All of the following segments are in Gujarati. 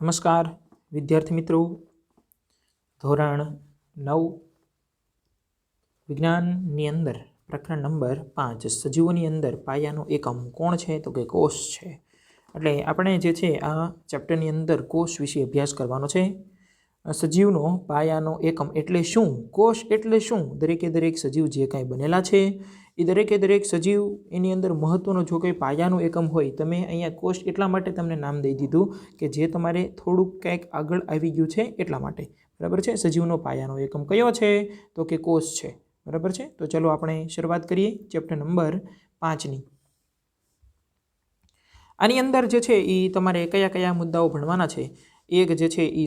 નમસ્કાર વિદ્યાર્થી મિત્રો, ધોરણ 9 વિજ્ઞાનની અંદર પ્રકરણ નંબર 5 સજીવોની અંદર પાયાનો એકમ કોણ છે તો કે કોષ છે. એટલે આપણે જે છે આ ચેપ્ટરની અંદર કોષ વિશે અભ્યાસ કરવાનો છે. સજીવનો પાયાનો એકમ એટલે શું, કોષ એટલે શું, દરેકે દરેક સજીવ જે કાંઈ બનેલા છે એ દરેકે દરેક સજીવ એની અંદર મહત્ત્વનો જો કંઈ પાયાનો એકમ હોય, તમે અહીંયા કોષ એટલા માટે તમને નામ દઈ દીધું કે જે તમારે થોડુંક કંઈક આગળ આવી ગયું છે એટલા માટે. બરાબર છે. સજીવનો પાયાનો એકમ કયો છે તો કે કોષ છે. બરાબર છે. તો ચલો આપણે શરૂઆત કરીએ ચેપ્ટર નંબર 5ની. આની અંદર જે છે એ તમારે કયા કયા મુદ્દાઓ ભણવાના છે. એક જે છે એ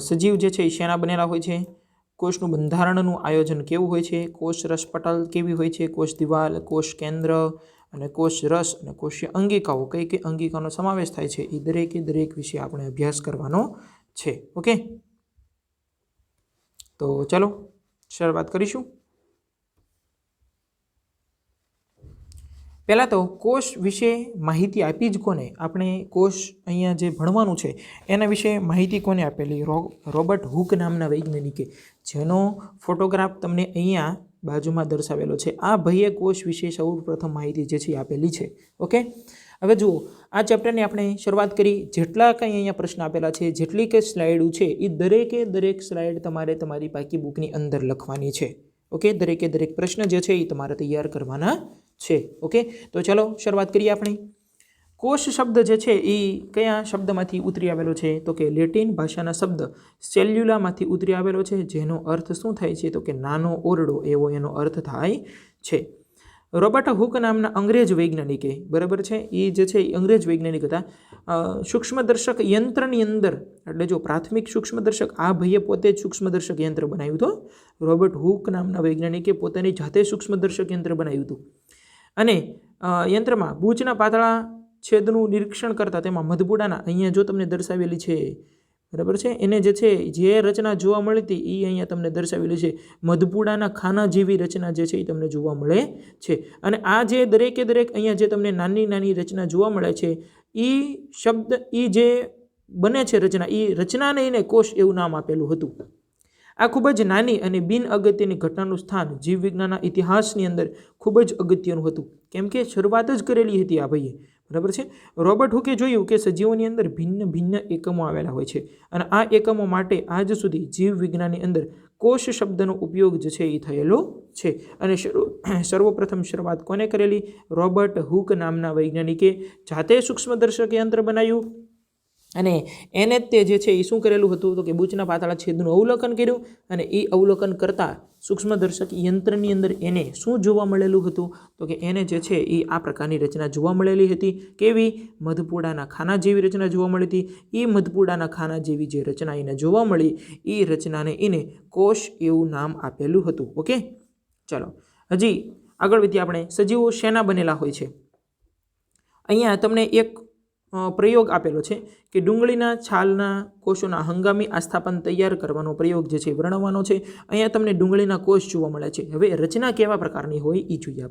સજીવ જે છે એ શેના બનેલા હોય છે, કોષનું બંધારણનું આયોજન કેવું હોય છે, કોષ રસપટલ કેવી હોય છે, કોષ દિવાલ, કોષ કેન્દ્ર અને કોષ રસ અને કોષીય અંગિકાઓ કઈ કઈ અંગિકાનો સમાવેશ થાય છે, એ દરેકે દરેક વિશે આપણે અભ્યાસ કરવાનો છે. ઓકે, તો ચલો શરૂઆત કરીશું. પહેલાં તો કોષ વિશે માહિતી આપી જ કોને, આપણે કોષ અહીંયા જે ભણવાનું છે એના વિશે માહિતી કોને આપેલી, રોબર્ટ હુક નામના વૈજ્ઞાનિકે, જેનો ફોટોગ્રાફ તમને અહીંયા બાજુમાં દર્શાવેલો છે. આ ભાઈએ કોષ વિશે સૌપ્રથમ માહિતી જે છે આપેલી છે. ઓકે, હવે જુઓ આ ચેપ્ટરની આપણે શરૂઆત કરી. જેટલા કંઈ અહીંયા પ્રશ્ન આપેલા છે, જેટલી કંઈ સ્લાઇડો છે એ દરેકે દરેક સ્લાઇડ તમારે તમારી પાકી બુકની અંદર લખવાની છે. ઓકે, દરેકે દરેક પ્રશ્ન જે છે એ તમારે તૈયાર કરવાના છે. ઓકે, તો ચલો શરૂઆત કરીએ આપણે. કોષ શબ્દ જે છે એ કયા શબ્દમાંથી ઉતરી આવેલો છે તો કે લેટિન ભાષાના શબ્દ સેલ્યુલામાંથી ઉતરી આવેલો છે, જેનો અર્થ શું થાય છે તો કે નાનો ઓરડો, એવો એનો અર્થ થાય છે. રોબર્ટ હુક નામના અંગ્રેજ વૈજ્ઞાનિકે, બરાબર છે, એ જે છે એ અંગ્રેજ વૈજ્ઞાનિક હતા. સૂક્ષ્મદર્શક યંત્રની અંદર, એટલે જો પ્રાથમિક સૂક્ષ્મદર્શક, આ ભાઈએ પોતે જ સૂક્ષ્મદર્શક યંત્ર બનાવ્યું હતું. રોબર્ટ હુક નામના વૈજ્ઞાનિકે પોતાની જાતે સૂક્ષ્મદર્શક યંત્ર બનાવ્યું હતું. અને યંત્રમાં બૂચના પાતળા છેદનું નિરીક્ષણ કરતા તેમાં મધપૂડાના, અહીંયા જો તમને દર્શાવેલી છે, બરાબર છે, એને જે છે જે રચના જોવા મળી હતી એ અહીંયા તમને દર્શાવેલી છે. મધપૂડાના ખાના જેવી રચના જે છે એ તમને જોવા મળે છે. અને આ જે દરેકે દરેક અહીંયા જે તમને નાની નાની રચના જોવા મળે છે, એ શબ્દ, એ જે બને છે રચના, એ રચનાને એને કોષ એવું નામ આપેલું હતું. આ ખૂબ જ નાની અને બિન અગત્યની ઘટનાનું સ્થાન જીવવિજ્ઞાનના ઇતિહાસની અંદર ખૂબ જ અગત્યનું હતું, કેમ કે શરૂઆત જ કરેલી હતી આ ભાઈએ. બરાબર છે. રોબર્ટ હુકે જોયું કે સજીવોની અંદર ભિન્ન ભિન્ન એકમો આવેલા હોય છે, અને આ એકમો માટે આજ સુધી જીવવિજ્ઞાનની અંદર કોષ શબ્દનો ઉપયોગ જે છે એ થયેલો છે. અને સર્વપ્રથમ શરૂઆત કોને કરેલી? રોબર્ટ હુક નામના વૈજ્ઞાનિકે જાતે સૂક્ષ્મદર્શક યંત્ર બનાવ્યું, અને એને તે જે છે એ શું કરેલું હતું તો કે બૂચના પાતળા છેદનું અવલોકન કર્યું, અને એ અવલોકન કરતાં સૂક્ષ્મદર્શક યંત્રની અંદર એને શું જોવા મળેલું હતું તો કે એને જે છે એ આ પ્રકારની રચના જોવા મળેલી હતી. કેવી? મધપૂડાના ખાના જેવી રચના જોવા મળી હતી. એ મધપૂડાના ખાના જેવી જે રચના એને જોવા મળી, એ રચનાને એને કોષ એવું નામ આપેલું હતું. ઓકે, ચાલો હજી આગળ વધીએ આપણે. સજીવો શેના બનેલા હોય છે? અહીંયા તમને એક પ્રયોગ આપેલો છે કે ડુંગળીના છાલના કોષોના હંગામી આસ્થાપન તૈયાર કરવાનો પ્રયોગ જે છે વર્ણવવાનો છે. અહીંયા તમને ડુંગળીના કોષ જોવા મળે છે. હવે રચના કેવા પ્રકારની હોય એ જોઈએ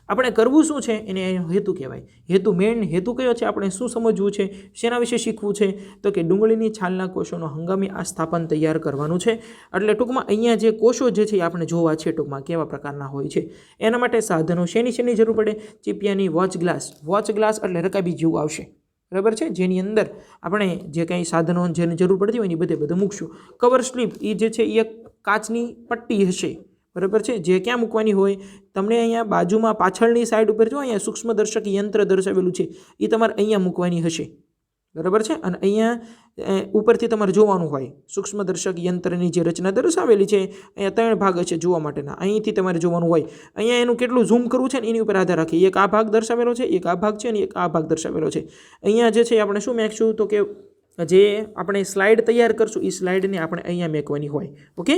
આપણે કરવું શું છે એને હેતુ કહેવાય. હેતુ, મેઇન હેતુ કયો છે, આપણે શું સમજવું છે, શેના વિશે શીખવું છે તો કે ડુંગળીની છાલના કોષોનો હંગામી આસ્થાપન તૈયાર કરવાનું છે. એટલે ટૂંકમાં અહીંયા જે કોષો જે છે આપણે જોવા છે ટૂંકમાં કેવા પ્રકારના હોય છે. એના માટે સાધનો શેની જરૂર પડે? ચીપિયાની વોચ ગ્લાસ એટલે રકાબી જેવું આવશે. બરાબર છે, જેની અંદર આપણે જે કંઈ સાધનો જેની જરૂર પડતી હોય ને બધું મૂકશું. કવર સ્લીપ, એ જે છે એ એક કાચની પટ્ટી હશે. બરાબર છે, જે ક્યાં મૂકવાની હોય? તમને અહીંયા બાજુમાં પાછળની સાઈડ ઉપર જો અહીંયા સૂક્ષ્મદર્શક યંત્ર દર્શાવેલું છે, એ તમારે અહીંયા મૂકવાની હશે. બરાબર છે, અને અહીંયા ઉપરથી તમારે જોવાનું હોય સૂક્ષ્મદર્શક યંત્રની જે રચના દર્શાવેલી છે, અહીંયા 3 ભાગ હશે જોવા માટેના. અહીંથી તમારે જોવાનું હોય. અહીંયા એનું કેટલું ઝૂમ કરવું છે ને એની ઉપર આધાર રાખી. એક આ ભાગ દર્શાવેલો છે, એક આ ભાગ છે, અને એક આ ભાગ દર્શાવેલો છે. અહીંયા જે છે આપણે શું મેકશું તો કે જે આપણે સ્લાઇડ તૈયાર કરશું એ સ્લાઇડને આપણે અહીંયા મેકવાની હોય. ઓકે,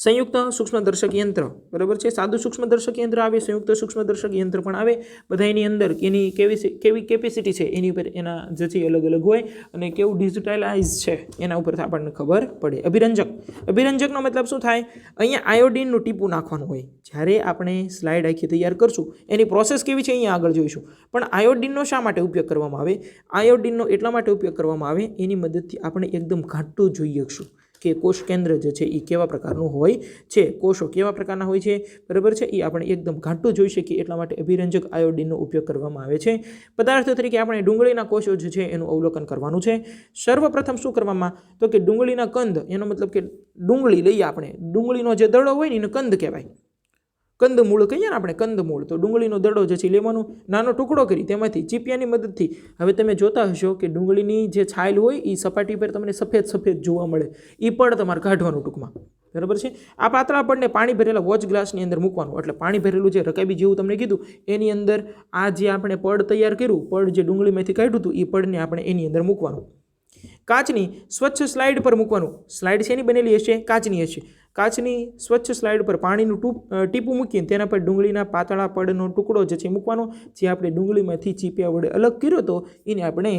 સંયુક્ત સૂક્ષ્મદર્શક યંત્ર, બરાબર છે. સાદું સૂક્ષ્મદર્શક યંત્ર આવે, સંયુક્ત સૂક્ષ્મદર્શક યંત્ર પણ આવે. બધા એની અંદર એની કેવી કેપેસિટી છે એની ઉપર એના જે છે અલગ અલગ હોય અને કેવું ડિજિટલાઇઝ છે એના ઉપરથી આપણને ખબર પડે. અભિરંજકનો મતલબ શું થાય? અહીંયા આયોડિનનું ટીપું નાખવાનું હોય. જ્યારે આપણે સ્લાઇડ આખી તૈયાર કરશું એની પ્રોસેસ કેવી છે અહીંયા આગળ જોઈશું. પણ આયોડિનનો શા માટે ઉપયોગ કરવામાં આવે? આયોડિનનો એટલા માટે ઉપયોગ કરવામાં આવે એની મદદથી આપણે એકદમ ઘાટું જોઈ શકશું કે કોષ કેન્દ્ર જે છે એ કેવા પ્રકારનું હોય છે, કોષો કેવા પ્રકારના હોય છે, બરાબર છે. એ આપણે એકદમ ઘાટું જોઈ શકીએ એટલા માટે અભિરંજક આયોડિનનો ઉપયોગ કરવામાં આવે છે. પદાર્થ તરીકે આપણે ડુંગળીના કોષો જે છે એનું અવલોકન કરવાનું છે. સર્વપ્રથમ શું કરવામાં? તો કે ડુંગળીના કંદ, એનો મતલબ કે ડુંગળી લઈએ આપણે, ડુંગળીનો જે દડો હોય ને એને કંદ કહેવાય. કંદમૂળ કહીએ ને આપણે, કંદમૂળ. તો ડુંગળીનો દડો જે છે લેવાનો, નાનો ટુકડો કરી તેમાંથી ચીપિયાની મદદથી, હવે તમે જોતા હશો કે ડુંગળીની જે છાલ હોય એ સપાટી પર તમને સફેદ જોવા મળે, એ પડ તમારે કાઢવાનું ટૂંકમાં, બરાબર છે. આ પાતળા પડને પાણી ભરેલા વોચ ગ્લાસની અંદર મૂકવાનું. એટલે પાણી ભરેલું જે રકાબી જેવું તમને કીધું એની અંદર આ જે આપણે પડ તૈયાર કર્યું, પડ જે ડુંગળીમાંથી કાઢ્યું હતું એ પડને આપણે એની અંદર મૂકવાનું. કાચની સ્વચ્છ સ્લાઇડ પર મૂકવાનું. સ્લાઇડ શેની બનેલી હશે? કાચની હશે. કાચની સ્વચ્છ સ્લાઇડ પર પાણીનું ટીપું મૂકીને તેના પર ડુંગળીના પાતળા પડનો ટુકડો જે છે મૂકવાનો, જે આપણે ડુંગળીમાંથી ચીપિયા વડે અલગ કર્યો હતો એને આપણે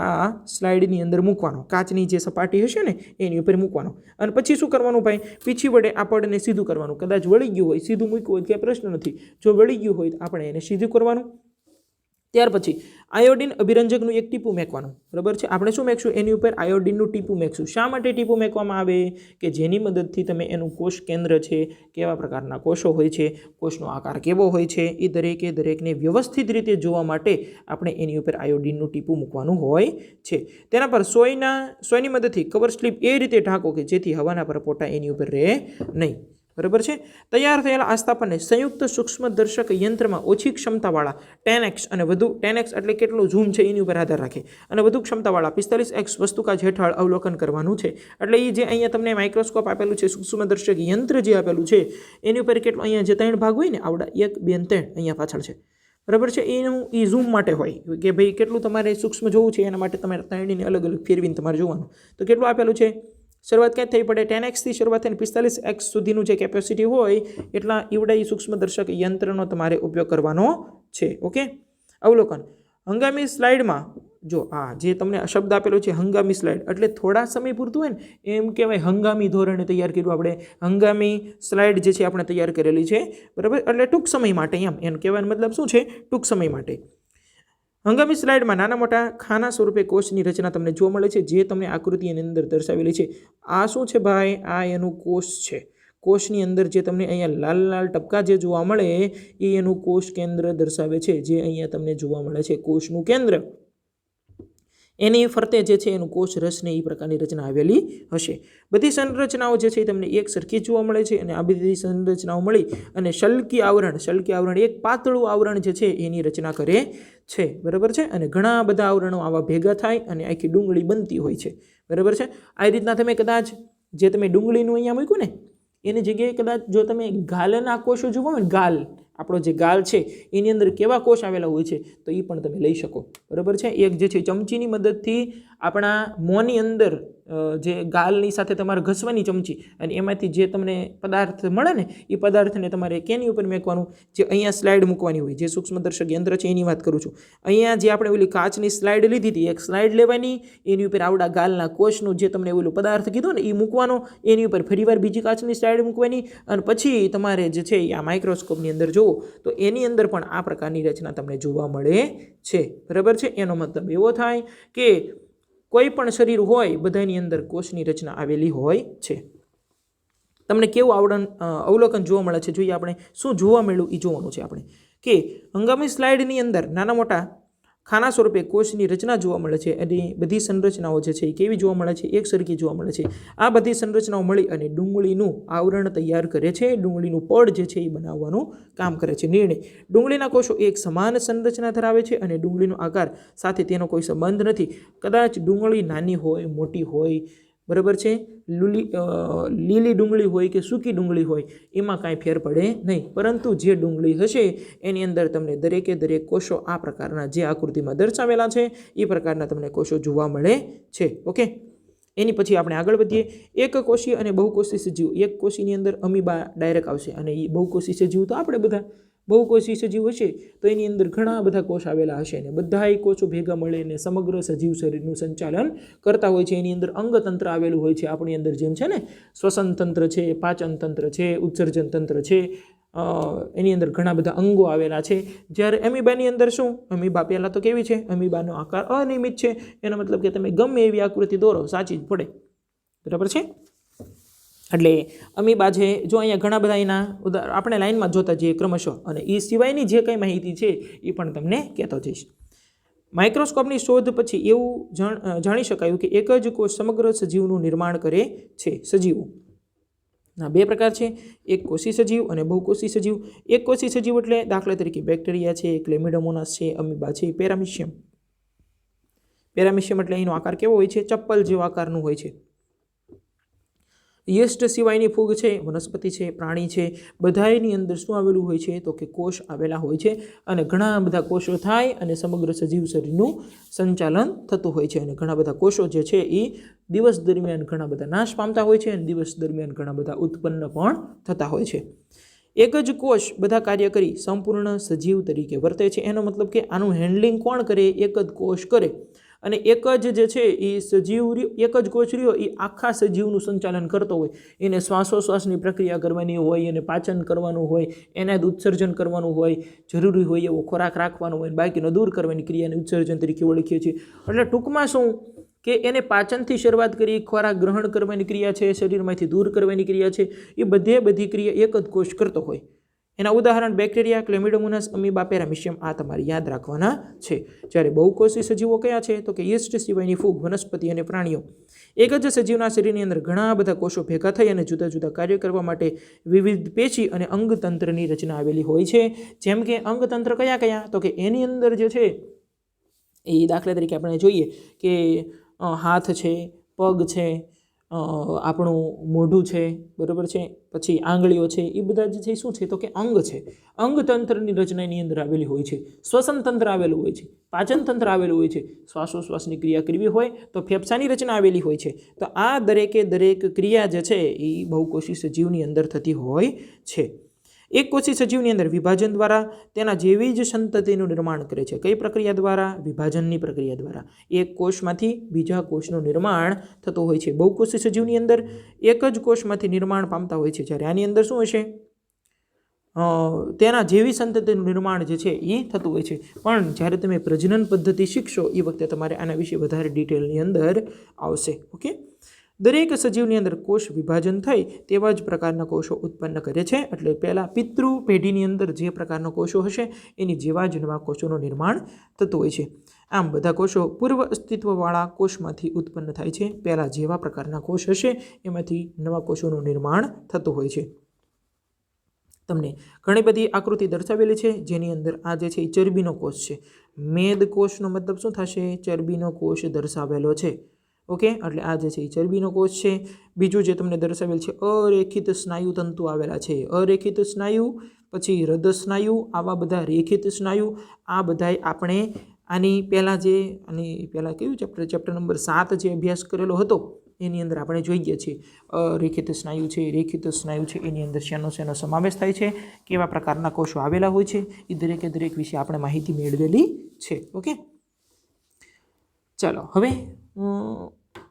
આ સ્લાઇડની અંદર મૂકવાનો. કાચની જે સપાટી હશે ને એની ઉપર મૂકવાનો. અને પછી શું કરવાનું ભાઈ? પીછી વડે આ પડને સીધું કરવાનું. કદાચ વળી ગયું હોય, સીધું મૂક્યું હોય ક્યાંય પ્રશ્ન નથી. જો વળી ગયું હોય તો આપણે એને સીધું કરવાનું. ત્યાર પછી આયોડિન અભિરંજકનું એક ટીપું મેકવાનું, બરાબર છે. આપણે શું મેકશું? એની ઉપર આયોડિનનું ટીપું મેકશું. શા માટે ટીપું મેકવામાં આવે? કે જેની મદદથી તમે એનું કોષ કેન્દ્ર છે, કેવા પ્રકારના કોષો હોય છે, કોષનો આકાર કેવો હોય છે, એ દરેકને વ્યવસ્થિત રીતે જોવા માટે આપણે એની ઉપર આયોડિનનું ટીપું મૂકવાનું હોય છે. તેના પર સોયની મદદથી કવર સ્લીપ એ રીતે ઢાંકો કે જેથી હવાના પરપોટા એની ઉપર રહે નહીં, બરાબર છે. તૈયાર થયેલા આસ્થાપનને સંયુક્ત સૂક્ષ્મદર્શક યંત્રમાં ઓછી ક્ષમતાવાળા 10x અને વધુ, 10x એટલે કેટલું ઝૂમ છે એની ઉપર આધાર રાખે, અને વધુ ક્ષમતાવાળા 45x વસ્તુકાચ હેઠળ અવલોકન કરવાનું છે. એટલે એ જે અહીંયા તમને માઇક્રોસ્કોપ આપેલું છે, સૂક્ષ્મદર્શક યંત્ર જે આપેલું છે એની ઉપર કેટલું, અહીંયા જે 3 ભાગ હોય ને આવડા 1, 2 અને 3 અહીંયા પાછળ છે, બરાબર છે. એનું એ ઝૂમ માટે હોય કે ભાઈ કેટલું તમારે સૂક્ષ્મ જોવું છે એના માટે તમારે 3ને અલગ અલગ ફેરવીને તમારે જોવાનું. તો કેટલું આપેલું છે? શરૂઆત ક્યાં થઈ પડે? 10x થી શરૂઆત થઈને 45x સુધીનું જે કેપેસિટી હોય એટલા ઈવડા સૂક્ષ્મદર્શક યંત્રનો તમારે ઉપયોગ કરવાનો છે. ઓકે. અવલોકન. હંગામી સ્લાઇડમાં જો જે તમને શબ્દ આપેલો છે હંગામી સ્લાઇડ, એટલે થોડા સમય પૂરતું હોય ને એમ કહેવાય હંગામી ધોરણે તૈયાર કર્યું આપણે. હંગામી સ્લાઇડ જે છે આપણે તૈયાર કરેલી છે, બરાબર. એટલે ટૂંક સમય માટે, એમ કહેવાનો મતલબ શું છે? ટૂંક સમય માટે. હંગામી સ્લાઇડમાં નાના મોટા ખાના સ્વરૂપે કોષની રચના તમને જોવા મળે છે, જે તમને આકૃતિ એની અંદર દર્શાવેલી છે. આ શું છે ભાઈ? આ એનું કોષ છે. કોષની અંદર જે તમને અહીંયા લાલ લાલ ટપકા જે જોવા મળે એ એનું કોષ કેન્દ્ર દર્શાવે છે, જે અહીંયા તમને જોવા મળે છે કોષનું કેન્દ્ર. એની ફરતે જે છે એનું કોષ રસને એ પ્રકારની રચના આવેલી હશે. બધી સંરચનાઓ જે છે એ તમને એક સરખી જોવા મળે છે, અને આ બધી સંરચનાઓ મળી અને શલ્કી આવરણ એક પાતળું આવરણ જે છે એની રચના કરે છે, બરાબર છે. અને ઘણા બધા આવરણો આવા ભેગા થાય અને આખી ડુંગળી બનતી હોય છે, બરાબર છે. આ રીતના તમે કદાચ જે તમે ડુંગળીનું અહીંયા મૂક્યું ને એની જગ્યાએ કદાચ જો તમે ગાલના કોષો જુઓ ને, ગાલ આપણો જે ગાલ છે એની અંદર કેવા કોષ આવેલા હોય છે તો એ પણ તમે લઈ શકો, બરાબર છે. એક જે છે ચમચીની મદદથી આપણા મોંની અંદર જે ગાલની સાથે તમારે ઘસવાની ચમચી, અને એમાંથી જે તમને પદાર્થ મળે ને એ પદાર્થને તમારે કેની ઉપર મેકવાનું? જે અહીંયા સ્લાઇડ મૂકવાની હોય, જે સૂક્ષ્મદર્શક યંત્ર છે એની વાત કરું છું. અહીંયા જે આપણે ઓલી કાચની સ્લાઇડ લીધી હતી, એક સ્લાઇડ લેવાની, એની ઉપર આવડા ગાલના કોષનું જે તમને ઓલું પદાર્થ કીધું ને એ મૂકવાનો, એની ઉપર ફરીવાર બીજી કાચની સ્લાઇડ મૂકવાની, અને પછી તમારે જે છે આ માઇક્રોસ્કોપની અંદર જુઓ તો એની અંદર પણ આ પ્રકારની રચના તમને જોવા મળે છે, બરાબર છે. એનો મતલબ એવો થાય કે કોઈ પણ શરીર હોય બધાની અંદર કોષની રચના આવેલી હોય છે. તમને કેવું અવલોકન જોવા મળે છે જોઈએ આપણે. શું જોવા મળ્યું એ જોવાનું છે આપણે, કે હંગામી સ્લાઇડની અંદર નાના મોટા ખાના સ્વરૂપે કોષની રચના જોવા મળે છે, અને બધી સંરચનાઓ જે છે એ કેવી જોવા મળે છે? એક સરખી જોવા મળે છે. આ બધી સંરચનાઓ મળી અને ડુંગળીનું આવરણ તૈયાર કરે છે, ડુંગળીનું પડ જે છે એ બનાવવાનું કામ કરે છે. નિર્ણય. ડુંગળીના કોષો એક સમાન સંરચના ધરાવે છે અને ડુંગળીનો આકાર સાથે તેનો કોઈ સંબંધ નથી. કદાચ ડુંગળી નાની હોય, મોટી હોય, બરાબર છે, લીલી ડુંગળી હોય કે સૂકી ડુંગળી હોય એમાં કાંઈ ફેર પડે નહીં, પરંતુ જે ડુંગળી હશે એની અંદર તમને દરેક કોષો આ પ્રકારના જે આકૃતિમાં દર્શાવેલા છે એ પ્રકારના તમને કોષો જોવા મળે છે. ઓકે. એની પછી આપણે આગળ વધીએ. એકકોષી અને બહુકોષી સજીવ. એક કોષીની અંદર અમીબા ડાયરેક્ટ આવશે અને એ બહુકોષી સજીવ તો આપણે બધા. બહુકોષી સજીવ હશે તો એની અંદર ઘણા બધા કોષ આવેલા હશે અને બધા કોષો ભેગા મળીને સમગ્ર સજીવ શરીરનું સંચાલન કરતા હોય છે. એની અંદર અંગતંત્ર આવેલું હોય છે આપણી અંદર, જેમ છે ને શ્વસન તંત્ર છે, પાચન તંત્ર છે, ઉત્સર્જન તંત્ર છે, એની અંદર ઘણા બધા અંગો આવેલા છે. જ્યારે એમીબાની અંદર શું, અમીબા પહેલાં તો કેવી છે, અમીબાનો આકાર અનિયમિત છે. એનો મતલબ કે તમે ગમે એવી આકૃતિ દોરો સાચી જ પડે, બરાબર છે. એટલે અમીબા છે, જો અહીંયા ઘણા બધા એના આપણે લાઇનમાં જોતા જઈએ ક્રમશઃ, અને એ સિવાયની જે કંઈ માહિતી છે એ પણ તમને કહેતો જઈશ. માઇક્રોસ્કોપની શોધ પછી એવું જાણી શકાયું કે એક જ કોષ સમગ્ર સજીવનું નિર્માણ કરે છે. સજીવો ના બે પ્રકાર છે, એક કોષી સજીવ અને બહુકોષી સજીવ. એક કોષી સજીવ એટલે દાખલા તરીકે બેક્ટેરિયા છે, ક્લેમિડોમોનાસ છે, અમીબા છે, પેરામિશિયમ. પેરામિશિયમ એટલે એનો આકાર કેવો હોય છે, ચપ્પલ જેવો આકારનું હોય છે. યષ્ટ સિવાયની ફૂગ છે, વનસ્પતિ છે, પ્રાણી છે, બધાની અંદર શું આવેલું હોય છે તો કે કોષ આવેલા હોય છે. અને ઘણા બધા કોષો થાય અને સમગ્ર સજીવ શરીરનું સંચાલન થતું હોય છે. અને ઘણા બધા કોષો જે છે એ દિવસ દરમિયાન ઘણા બધા નાશ પામતા હોય છે અને દિવસ દરમિયાન ઘણા બધા ઉત્પન્ન પણ થતા હોય છે. એક જ કોષ બધા કાર્ય કરી સંપૂર્ણ સજીવ તરીકે વર્તે છે. એનો મતલબ કે આનું હેન્ડલિંગ કોણ કરે, એક જ કોષ કરે. અને એક જ જે છે એ સજીવ એક જ કોષ રહ્યો એ આખા સજીવનું સંચાલન કરતો હોય. એને શ્વાસોશ્વાસની પ્રક્રિયા કરવાની હોય, એને પાચન કરવાનું હોય, એને જ ઉત્સર્જન કરવાનું હોય, જરૂરી હોય એવો ખોરાક રાખવાનો હોય, બાકીનો દૂર કરવાની ક્રિયાને ઉત્સર્જન તરીકે ઓળખીએ છીએ. એટલે ટૂંકમાં શું કે એને પાચનથી શરૂઆત કરી, ખોરાક ગ્રહણ કરવાની ક્રિયા છે, શરીરમાંથી દૂર કરવાની ક્રિયા છે, એ બધી ક્રિયા એક જ કોષ કરતો હોય. એના ઉદાહરણ બેક્ટેરિયા, ક્લેમિડોમોનાસ, અમીબા, પેરામિશિયમ આ તમારે યાદ રાખવાના છે. જ્યારે બહુકોષી સજીવો કયા છે તો કે યષ્ટ સિવાયની ફૂગ, વનસ્પતિ અને પ્રાણીઓ. એક જ સજીવના શરીરની અંદર ઘણા બધા કોષો ભેગા થઈ અને જુદા જુદા કાર્ય કરવા માટે વિવિધ પેશી અને અંગતંત્રની રચના આવેલી હોય છે. જેમ કે અંગતંત્ર કયા તો કે એની અંદર જે છે એ દાખલા તરીકે આપણે જોઈએ કે હાથ છે, પગ છે, આપણું મોઢું છે, બરાબર છે, પછી આંગળીઓ છે, એ બધા જે છે શું છે તો કે અંગ છે. અંગતંત્રની રચનાની અંદર આવેલી હોય છે. શ્વસન તંત્ર આવેલું હોય છે, પાચન તંત્ર આવેલું હોય છે, શ્વાસોશ્વાસની ક્રિયા કરવી હોય તો ફેફસાની રચના આવેલી હોય છે. તો આ દરેક ક્રિયા જે છે એ બહુકોષી સજીવની અંદર થતી હોય છે. એક કોષી સજીવની અંદર વિભાજન દ્વારા તેના જેવી જ સંતતિનું નિર્માણ કરે છે. કઈ પ્રક્રિયા દ્વારા? વિભાજનની પ્રક્રિયા દ્વારા. એક કોષમાંથી બીજા કોષનું નિર્માણ થતું હોય છે. બહુકોષી સજીવની અંદર એક જ કોષમાંથી નિર્માણ પામતા હોય છે. જ્યારે આની અંદર શું હશે, તેના જેવી સંતતિનું નિર્માણ જે છે એ થતું હોય છે. પણ જ્યારે તમે પ્રજનન પદ્ધતિ શીખશો એ વખતે તમારે આના વિશે વધારે ડિટેલની અંદર આવશે. ઓકે, દરેક સજીવની અંદર કોષ વિભાજન થઈ તેવા જ પ્રકારના કોષો ઉત્પન્ન કરે છે. એટલે પહેલાં પિતૃ પેઢીની અંદર જે પ્રકારના કોષો હશે એની જેવા જ નવા કોષોનું નિર્માણ થતું હોય છે. આમ બધા કોષો પૂર્વ અસ્તિત્વવાળા કોષમાંથી ઉત્પન્ન થાય છે. પહેલાં જેવા પ્રકારના કોષ હશે એમાંથી નવા કોષોનું નિર્માણ થતું હોય છે. તમને ઘણી બધી આકૃતિ દર્શાવેલી છે જેની અંદર આ જે છે એ ચરબીનો કોષ છે. મેદ કોષનો મતલબ શું થશે? ચરબીનો કોષ દર્શાવેલો છે. ઓકે, એટલે આ જે છે એ ચરબીનો કોષ છે. બીજું જે તમને દર્શાવેલ છે અરેખિત સ્નાયુ તંતુ આવેલા છે. અરેખિત સ્નાયુ, પછી હૃદ સ્નાયુ, આવા બધા રેખિત સ્નાયુ, આ બધાય આપણે આની પહેલાં કયું ચેપ્ટર નંબર 7 જે અભ્યાસ કરેલો હતો એની અંદર આપણે જોઈએ છીએ. રેખિત સ્નાયુ છે, રેખિત સ્નાયુ છે, એની અંદર શેનો સમાવેશ થાય છે, કેવા પ્રકારના કોષો આવેલા હોય છે, એ દરેક વિશે આપણે માહિતી મેળવેલી છે. ઓકે, ચાલો હવે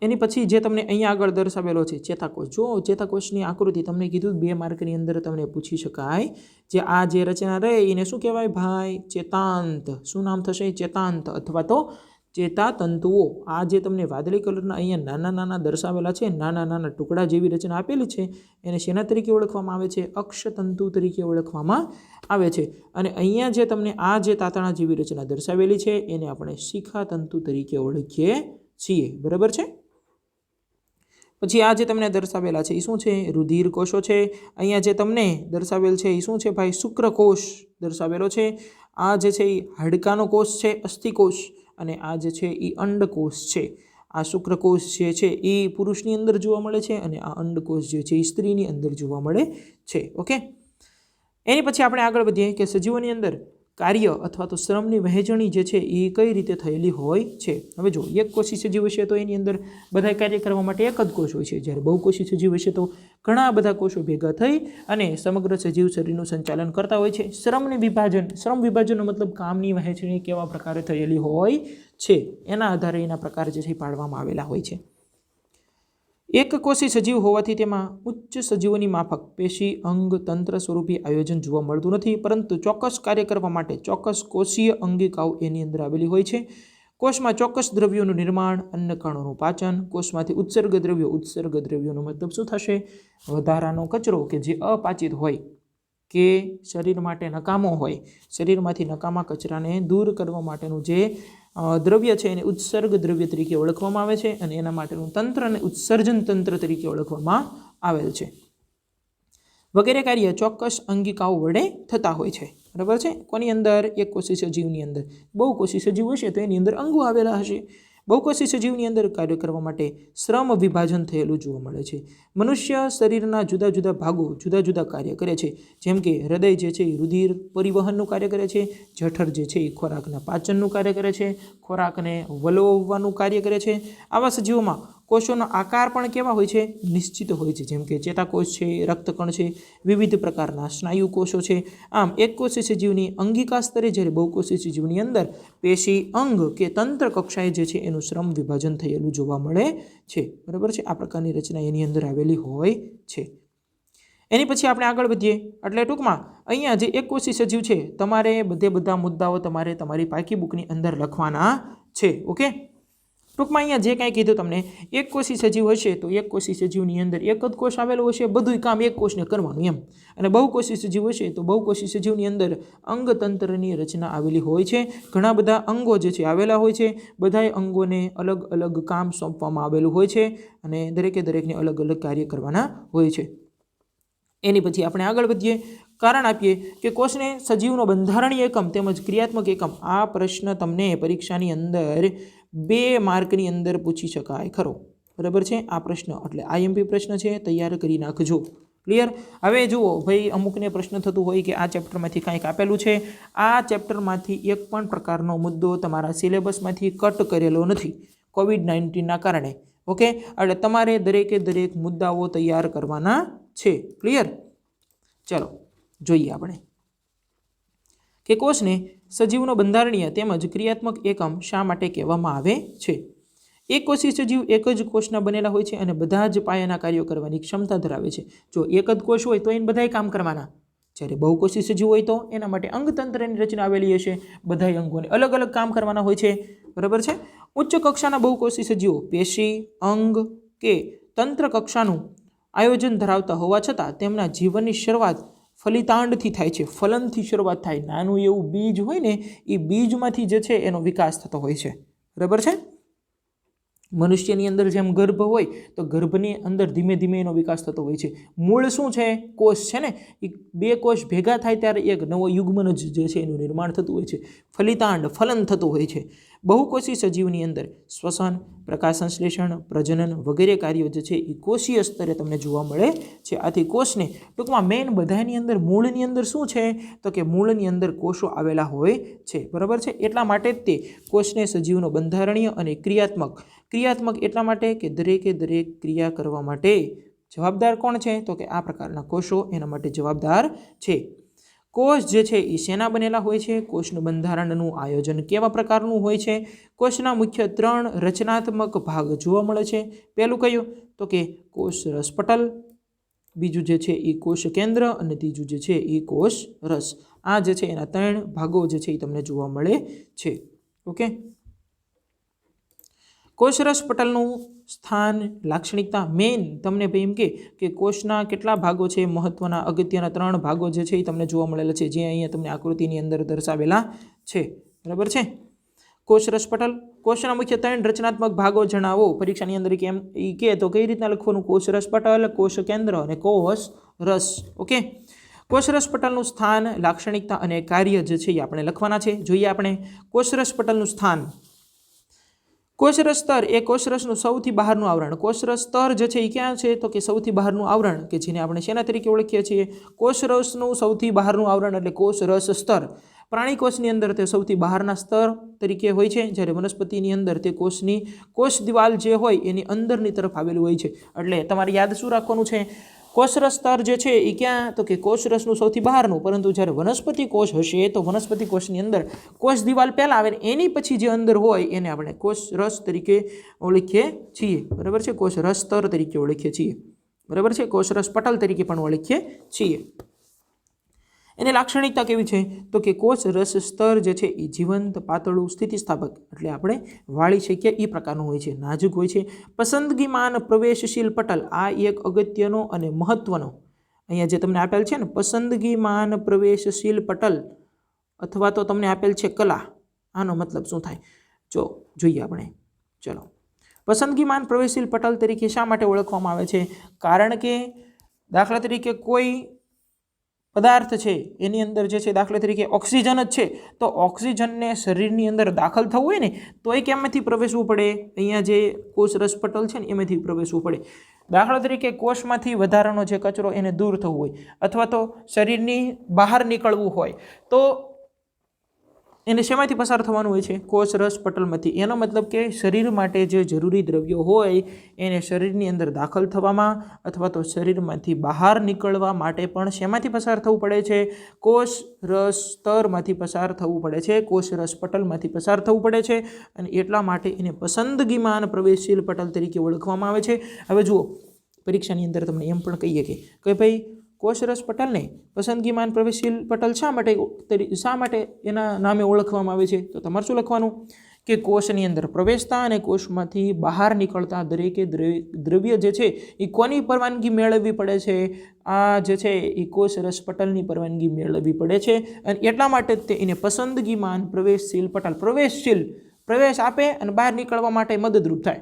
એની પછી જે તમને અહીંયા આગળ દર્શાવેલો છે ચેતાકોષ. જો ચેતાકોષની આકૃતિ તમને કીધું 2 માર્કની અંદર તમને પૂછી શકાય. જે આ જે રચના રહે એને શું કહેવાય ભાઈ? ચેતાંત. શું નામ થશે? ચેતાંત અથવા તો ચેતાતંતુઓ. આ જે તમને વાદળી કલરના અહીંયા નાના દર્શાવેલા છે, નાના ટુકડા જેવી રચના આપેલી છે, એને શેના તરીકે ઓળખવામાં આવે છે? અક્ષતંતુ તરીકે ઓળખવામાં આવે છે. અને અહીંયા જે તમને આ જે તાતણા જેવી રચના દર્શાવેલી છે એને આપણે શિખાતંતુ તરીકે ઓળખીએ છીએ. બરાબર છે. પછી આ જે તમને દર્શાવેલા છે એ શું છે? રુધિર કોષો છે. અહીંયા જે તમને દર્શાવેલ છે એ શું છે ભાઈ? શુક્રકોષ દર્શાવેલો છે. આ જે છે એ હાડકાનો કોષ છે, અસ્થિકોષ. અને આ જે છે એ અંડકોષ છે. આ શુક્રકોષ જે છે એ પુરુષની અંદર જોવા મળે છે અને આ અંડકોષ જે છે એ સ્ત્રીની અંદર જોવા મળે છે. ઓકે, એની પછી આપણે આગળ વધીએ કે સજીવોની અંદર કાર્ય અથવા તો શ્રમની વહેંચણી જે છે એ કઈ રીતે થયેલી હોય છે. હવે જો એક કોષી સજીવ હશે તો એની અંદર બધા કાર્ય કરવા માટે એક જ કોષ હોય છે, જ્યારે બહુકોષી સજીવ હશે તો ઘણા બધા કોષો ભેગા થઈ અને સમગ્ર સજીવ શરીરનું સંચાલન કરતા હોય છે. શ્રમ વિભાજનનો મતલબ કામની વહેંચણી કેવા પ્રકારે થયેલી હોય છે એના આધારે એના પ્રકાર જે છે પાડવામાં આવેલા હોય છે. એક કોષી સજીવ હોવાથી તેમાં ઉચ્ચ સજીવોની માફક પેશી અંગ તંત્ર સ્વરૂપી આયોજન જોવા મળતું નથી, પરંતુ ચોક્કસ કાર્ય કરવા માટે ચોક્કસ કોષીય અંગિકાઓ એની અંદર આવેલી હોય છે. કોષમાં ચોક્કસ દ્રવ્યોનું નિર્માણ, અન્નકણોનું પાચન, કોષમાંથી ઉત્સર્ગ દ્રવ્યોનો મતલબ શું થશે? વધારાનો કચરો કે જે અપાચિત હોય કે શરીર માટે નકામો હોય, શરીરમાંથી નકામા કચરાને દૂર કરવા માટેનું જે દ્રવ્ય છે એને ઉત્સર્ગ દ્રવ્ય તરીકે ઓળખવામાં આવે છે અને એના માટેનું તંત્રને ઉત્સર્જન તંત્ર તરીકે ઓળખવામાં આવેલ છે. વગેરે કાર્ય ચોક્કસ અંગિકાઓ વડે થતા હોય છે. બરાબર છે. કોની અંદર? એક કોષી સજીવની અંદર. બહુકોષી સજીવ હશે તો એની અંદર અંગો આવેલા હશે. બહુકોષી સજીવની અંદર કાર્ય કરવા માટે શ્રમ વિભાજન થયેલું જોવા મળે છે. મનુષ્ય શરીરના જુદા જુદા ભાગો જુદા જુદા કાર્ય કરે છે. જેમ કે હૃદય જે છે એ રુધિર પરિવહનનું કાર્ય કરે છે, જઠર જે છે એ ખોરાકના પાચનનું કાર્ય કરે છે, ખોરાકને વલોવવાનું કાર્ય કરે છે. આવા સજીવોમાં કોષોનો આકાર પણ કેવા હોય છે? નિશ્ચિત હોય છે. જેમ કે ચેતાકોષ છે, રક્તકણ છે, વિવિધ પ્રકારના સ્નાયુ કોષો છે. આમ એક કોષી સજીવની અંગિકા સ્તરે, જ્યારે બહુકોષી સજીવની અંદર પેશી અંગ કે તંત્ર કક્ષાએ જે છે એનું શ્રમ વિભાજન થયેલું જોવા મળે છે. બરાબર છે. આ પ્રકારની રચના એની અંદર આવેલી હોય છે. એની પછી આપણે આગળ વધીએ એટલે ટૂંકમાં અહીંયા જે એક કોષી સજીવ છે તમારે બધા મુદ્દાઓ તમારે તમારી પાકી બુકની અંદર લખવાના છે. ઓકે. ટૂંકમાં અહીંયા જે કાંઈ કીધું તમને, એક કોષી સજીવ હશે તો એક કોષી સજીવની અંદર એક જ કોષ આવેલો હશે, બધું કામ એક કોષને કરવાનું એમ. અને બહુકોષી સજીવ હશે તો બહુકોષી સજીવની અંદર અંગતંત્રની રચના આવેલી હોય છે. ઘણા બધા અંગો જે છે આવેલા હોય છે. બધાય અંગોને અલગ અલગ કામ સોંપવામાં આવેલું હોય છે અને દરેકને અલગ અલગ કાર્ય કરવાના હોય છે. એની પછી આપણે આગળ વધીએ, કારણ આપીએ કે કોષને સજીવનો બંધારણીય એકમ તેમજ ક્રિયાત્મક એકમ. આ પ્રશ્ન તમને પરીક્ષાની અંદર 2 માર્કની અંદર પૂછી શકાય ખરો. બરાબર છે. આ પ્રશ્ન એટલે આઈએમપી પ્રશ્ન છે, તૈયાર કરી નાખજો. ક્લિયર? હવે જુઓ ભાઈ, અમુકને પ્રશ્ન થતું હોય કે આ ચેપ્ટરમાંથી કાંઈક આપેલું છે, આ ચેપ્ટરમાંથી એક પણ પ્રકારનો મુદ્દો તમારા સિલેબસમાંથી કટ કરેલો નથી કોવિડ-19ના કારણે. ઓકે. એટલે તમારે દરેક મુદ્દાઓ તૈયાર કરવાના છે. ક્લિયર? ચલો જોઈએ આપણે કે કોષને સજીવનો બંધારણીય તેમજ ક્રિયાત્મક એકમ શા માટે કહેવામાં આવે છે. એક કોષી સજીવ એક જ કોષના બનેલા હોય છે અને બધા જ પાયાના કાર્યો કરવાની ક્ષમતા ધરાવે છે. જો એક જ કોષ હોય તો એને બધાય કામ કરવાના, જ્યારે બહુકોષી સજીવ હોય તો એના માટે અંગતંત્રની રચના આવેલી હશે, બધાય અંગોને અલગ અલગ કામ કરવાના હોય છે. બરાબર છે. ઉચ્ચ કક્ષાના બહુકોષી સજીવો પેશી અંગ કે તંત્ર કક્ષાનું આયોજન ધરાવતા હોવા છતાં તેમના જીવનની શરૂઆત ફલિતાંડથી થાય છે. ફલનથી શરૂઆત થાય. નાનું એવું બીજ હોય ને, એ બીજમાંથી જે છે એનો વિકાસ થતો હોય છે. બરાબર છે. મનુષ્યની અંદર જેમ ગર્ભ હોય તો ગર્ભની અંદર ધીમે ધીમે એનો વિકાસ થતો હોય છે. મૂળ શું છે? કોષ છે ને. એ 2 કોષ ભેગા થાય ત્યારે એક નવો યુગ્મન જે છે એનું નિર્માણ થતું હોય છે. ફલિતાંડ ફલન થતું હોય છે. બહુકોષી સજીવની અંદર શ્વસન, પ્રકાશ સંશ્લેષણ, પ્રજનન વગેરે કાર્યો જે છે એ કોષીય સ્તરે તમને જોવા મળે છે. આથી કોષને ટૂંકમાં મેઇન બધાની અંદર મૂળની અંદર શું છે તો કે મૂળની અંદર કોષો આવેલા હોય છે. બરાબર છે. એટલા માટે જ તે કોષને સજીવનો બંધારણીય અને ક્રિયાત્મક એટલા માટે કે દરેક ક્રિયા કરવા માટે જવાબદાર કોણ છે તો કે આ પ્રકારના કોષો એના માટે જવાબદાર છે. કોષ જે છે એ શેના બનેલા હોય છે? કોષનું બંધારણનું આયોજન કેવા પ્રકારનું હોય છે? કોષના મુખ્ય 3 રચનાત્મક ભાગ જોવા મળે છે. પહેલું કયું તો કે કોષ રસપટલ, બીજું જે છે એ કોષ કેન્દ્ર અને ત્રીજું જે છે એ કોષ રસ. આ જે છે એના 3 ભાગો જે છે એ તમને જોવા મળે છે. ઓકે. કોષરસ પટલનું સ્થાન, લાક્ષણિકતા, મેઇન તમને ભાઈ એમ કે કોષના કેટલા ભાગો છે, મહત્વના અગત્યના 3 ભાગો જે છે એ તમને જોવા મળેલા છે, જે અહીંયા તમને આકૃતિની અંદર દર્શાવેલા છે. બરાબર છે. કોષરસ પટલ, કોષના મુખ્ય 3 રચનાત્મક ભાગો જણાવો. પરીક્ષાની અંદર કેમ એ કહે તો કઈ રીતના લખવાનું? કોષરસ પટલ, કોષ કેન્દ્ર અને કોષ રસ. ઓકે. કોષરસ પટલનું સ્થાન, લાક્ષણિકતા અને કાર્ય જે છે એ આપણે લખવાના છે. જોઈએ આપણે કોષરસ પટલનું સ્થાન. કોષરસ સ્તર એ કોષરસનું સૌથી બહારનું આવરણ. કોષરસ સ્તર જે છે એ ક્યાં છે તો કે સૌથી બહારનું આવરણ, કે જેને આપણે શેના તરીકે ઓળખીએ છીએ? કોષરસનું સૌથી બહારનું આવરણ એટલે કોષરસ સ્તર. પ્રાણી કોષની અંદર તે સૌથી બહારના સ્તર તરીકે હોય છે, જ્યારે વનસ્પતિની અંદર તે કોષ દિવાલ જે હોય એની અંદરની તરફ આવેલું હોય છે. એટલે તમારે યાદ શું રાખવાનું છે? કોષરસ સ્તર જે છે એ ક્યાં? તો કે કોષરસનું સૌથી બહારનું. પરંતુ જ્યારે વનસ્પતિ કોષ હશે તો વનસ્પતિ કોષની અંદર કોષ દિવાલ પહેલાં આવે ને એની પછી જે અંદર હોય એને આપણે કોષરસ તરીકે ઓળખીએ છીએ. બરાબર છે? કોષરસ સ્તર તરીકે ઓળખીએ છીએ. બરાબર છે? કોષરસ પટલ તરીકે પણ ઓળખીએ છીએ. એની લાક્ષણિકતા કેવી છે? તો કે કોષ રસ સ્તર જે છે એ જીવંત, પાતળું, સ્થિતિસ્થાપક એટલે આપણે વાળી શકીએ એ પ્રકારનું હોય છે, નાજુક હોય છે. પસંદગીમાન પ્રવેશશીલ પટલ, આ એક અગત્યનો અને મહત્વનો અહીંયા જે તમને આપેલ છે ને પસંદગીમાન પ્રવેશશીલ પટલ અથવા તો તમને આપેલ છે કલા, આનો મતલબ શું થાય? જોઈએ આપણે. ચલો, પસંદગીમાન પ્રવેશશીલ પટલ તરીકે શા માટે ઓળખવામાં આવે છે? કારણ કે દાખલા તરીકે કોઈ પદાર્થ છે એની અંદર જે છે દાખલા તરીકે ઓક્સિજન જ છે, તો ઓક્સિજનને શરીરની અંદર દાખલ થવું હોય ને તો એ કેમથી પ્રવેશવું પડે? અહીંયા જે કોષરસ પટલ છે ને એમાંથી પ્રવેશવું પડે. દાખલા તરીકે કોષમાંથી વધારાનો જે કચરો એને દૂર થવું હોય અથવા તો શરીરની બહાર નીકળવું હોય તો એને શેમાંથી પસાર થવાનું હોય છે? કોષરસ પટલમાંથી. એનો મતલબ કે શરીર માટે જે જરૂરી દ્રવ્યો હોય એને શરીરની અંદર દાખલ થવામાં અથવા તો શરીરમાંથી બહાર નીકળવા માટે પણ શેમાંથી પસાર થવું પડે છે? કોષરસ સ્તરમાંથી પસાર થવું પડે છે, કોષરસ પટલમાંથી પસાર થવું પડે છે. અને એટલા માટે એને પસંદગીમાન પ્રવેશશીલ પટલ તરીકે ઓળખવામાં આવે છે. હવે જુઓ, પરીક્ષાની અંદર તમને એમ પણ કહીએ કે ભાઈ કોષરસ પટલને પસંદગીમાન પ્રવેશશીલ પટલ શા માટે એના નામે ઓળખવામાં આવે છે? તો તમારે શું લખવાનું? કે કોષની અંદર પ્રવેશતા અને કોષમાંથી બહાર નીકળતા દરેકે દ્રવ્ય જે છે એ કોની પરવાનગી મેળવવી પડે છે? આ જે છે એ કોષરસ પટલની પરવાનગી મેળવવી પડે છે. અને એટલા માટે જ તે એને પસંદગીમાન પ્રવેશશીલ પટલ, પ્રવેશ આપે અને બહાર નીકળવા માટે મદદરૂપ થાય.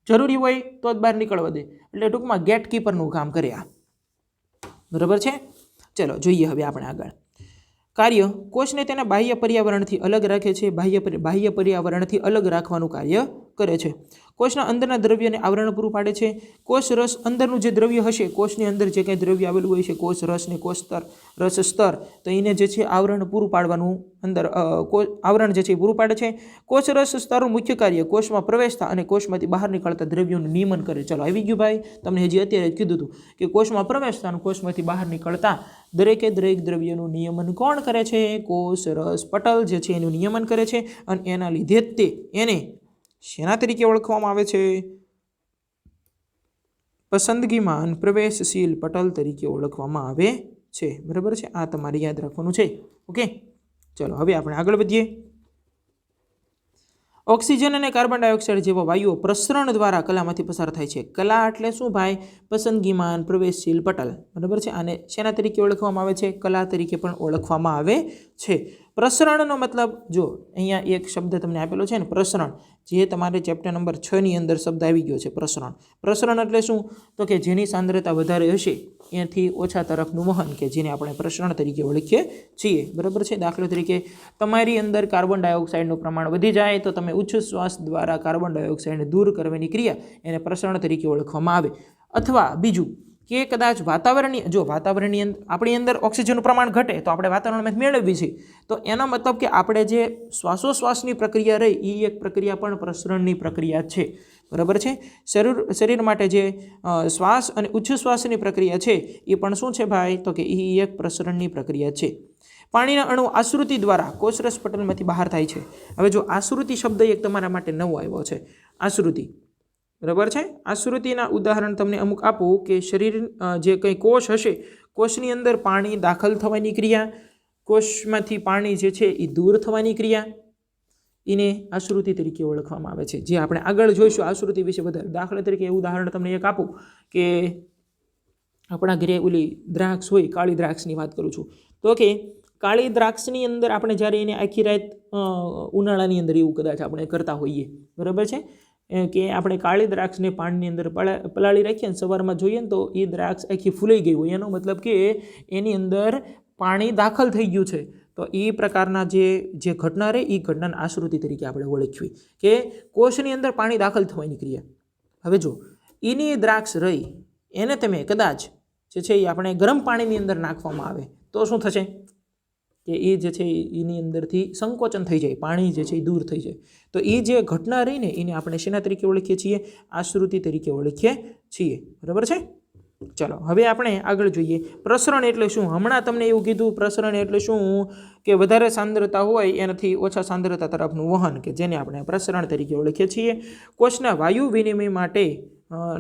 જરૂરી હોય તો જ બહાર નીકળવા દે. એટલે ટૂંકમાં ગેટકીપરનું કામ કરે આ. બરાબર છે? ચલો જોઈએ હવે આપણે આગળ. કાર્ય, કોષને તેના બાહ્ય પર્યાવરણથી અલગ રાખે છે, બાહ્ય પર્યાવરણથી અલગ રાખવાનું કાર્ય કરે છે. કોષના અંદરના દ્રવ્યને આવરણ પૂરું પાડે છે. કોષ રસ અંદરનું જે દ્રવ્ય હશે, કોષની અંદર જે કંઈ દ્રવ્ય આવેલું હોય છે, કોષ રસ ને કોષ સ્તર, રસ સ્તર, તો એને જે છે આવરણ પૂરું પાડવાનું અંદર આવરણ જે છે એ પૂરું પાડે છે. કોષ રસ સ્તરનું મુખ્ય કાર્ય કોષમાં પ્રવેશતા અને કોષમાંથી બહાર નીકળતા દ્રવ્યોનું નિયમન કરે. ચલો આવી ગયું ભાઈ, તમને હજી અત્યારે કીધું હતું કે કોષમાં પ્રવેશતા અને કોષમાંથી બહાર નીકળતા દરેક દ્રવ્યનું નિયમન કોણ કરે છે? કોષ રસ પટલ જે છે એનું નિયમન કરે છે. અને એના લીધે જ તે એને શેના તરીકે ઓળખવામાં આવે છે? પસંદગીમાન પ્રવેશશીલ પટલ તરીકે ઓળખવામાં આવે છે. બરાબર છે? આ તમારે યાદ રાખવાનું છે. ઓકે, ચલો હવે આપણે આગળ વધીએ. ઓક્સિજન અને કાર્બન ડાયોક્સાઇડ જેવા વાયુઓ પ્રસરણ દ્વારા કલામાંથી પસાર થાય છે. કલા એટલે શું ભાઈ? પસંદગીમાન પ્રવેશશીલ પટલ. બરાબર છે? આને શેના તરીકે ઓળખવામાં આવે છે? કલા તરીકે પણ ઓળખવામાં આવે છે. પ્રસરણનો મતલબ જો અહીંયા એક શબ્દ તમને આપેલો છે ને, પ્રસરણ, જે તમારે ચેપ્ટર નંબર 6 ની અંદર શબ્દ આવી ગયો છે પ્રસરણ. પ્રસરણ એટલે શું? તો કે જેની સાંદ્રતા વધારે હશે એનાથી ઓછા તરફનું વહન, કે જેને આપણે પ્રસરણ તરીકે ઓળખીએ છીએ. બરાબર છે? દાખલા તરીકે તમારી અંદર કાર્બન ડાયોક્સાઇડનું પ્રમાણ વધી જાય તો તમે ઉચ્ચ શ્વાસ દ્વારા કાર્બન ડાયોક્સાઇડને દૂર કરવાની ક્રિયા એને પ્રસરણ તરીકે ઓળખવામાં આવે. અથવા બીજું કે કદાચ વાતાવરણની અંદર આપણી અંદર ઓક્સિજનનું પ્રમાણ ઘટે તો આપણે વાતાવરણમાંથી મેળવવી છે, તો એનો મતલબ કે આપણે જે શ્વાસોશ્વાસની પ્રક્રિયા રહી એ એક પ્રક્રિયા પણ પ્રસરણની પ્રક્રિયા છે. બરાબર છે? શરીર માટે જે શ્વાસ અને ઉચ્છ્વાસની પ્રક્રિયા છે એ પણ શું છે ભાઈ? તો કે એ એક પ્રસરણની પ્રક્રિયા છે. પાણીના અણુ આશ્રુતિ દ્વારા કોષરસ પટલમાંથી બહાર થાય છે. હવે જો આશ્રુતિ શબ્દ એક તમારા માટે નવો આવ્યો છે, આશ્રુતિ. બરાબર છે? આશ્રુતિના ઉદાહરણ તમને અમુક આપું કે શરીર જે કંઈ કોષ હશે, કોષની અંદર પાણી દાખલ થવાની ક્રિયા, કોષમાંથી પાણી જે છે એ દૂર થવાની ક્રિયા, એને આશ્રુતિ તરીકે ઓળખવામાં આવે છે. જે આપણે આગળ જોઈશું આશ્રુતિ વિશે વધારે. દાખલા તરીકે એવું ઉદાહરણ તમને એક આપું કે આપણા ઘરે ઓલી દ્રાક્ષ હોય, કાળી દ્રાક્ષની વાત કરું છું, તો કે કાળી દ્રાક્ષની અંદર આપણે જ્યારે એને આખી રાત ઉનાળાની અંદર એવું કદાચ આપણે કરતા હોઈએ. બરાબર છે? કે આપણે કાળી દ્રાક્ષને પાણીની અંદર પલાળી રાખીએ અને સવારમાં જોઈએ ને તો એ દ્રાક્ષ આખી ફૂલાઈ ગઈ હોય. એનો મતલબ કે એની અંદર પાણી દાખલ થઈ ગયું છે. તો એ પ્રકારના જે ઘટના રહે એ ઘટનાને આશ્રુતિ તરીકે આપણે ઓળખવી કે કોષની અંદર પાણી દાખલ થવાની ક્રિયા. હવે જો એની દ્રાક્ષ રહી એને તમે કદાચ જે છે એ આપણે ગરમ પાણીની અંદર નાખવામાં આવે તો શું થશે? કે એ જે છે એની અંદરથી સંકોચન થઈ જાય, પાણી જે છે એ દૂર થઈ જાય. તો એ જે ઘટના રહીને એને આપણે શેના તરીકે ઓળખીએ છીએ? આશ્રુતિ તરીકે ઓળખીએ છીએ. બરાબર છે? ચાલો હવે આપણે આગળ જોઈએ. પ્રસરણ એટલે શું? હમણાં તમને એવું કીધું પ્રસરણ એટલે શું કે વધારે સાંદ્રતા હોય એનાથી ઓછા સાંદ્રતા તરફનું વહન, કે જેને આપણે પ્રસરણ તરીકે ઓળખીએ છીએ. કોષના વાયુ વિનિમય માટે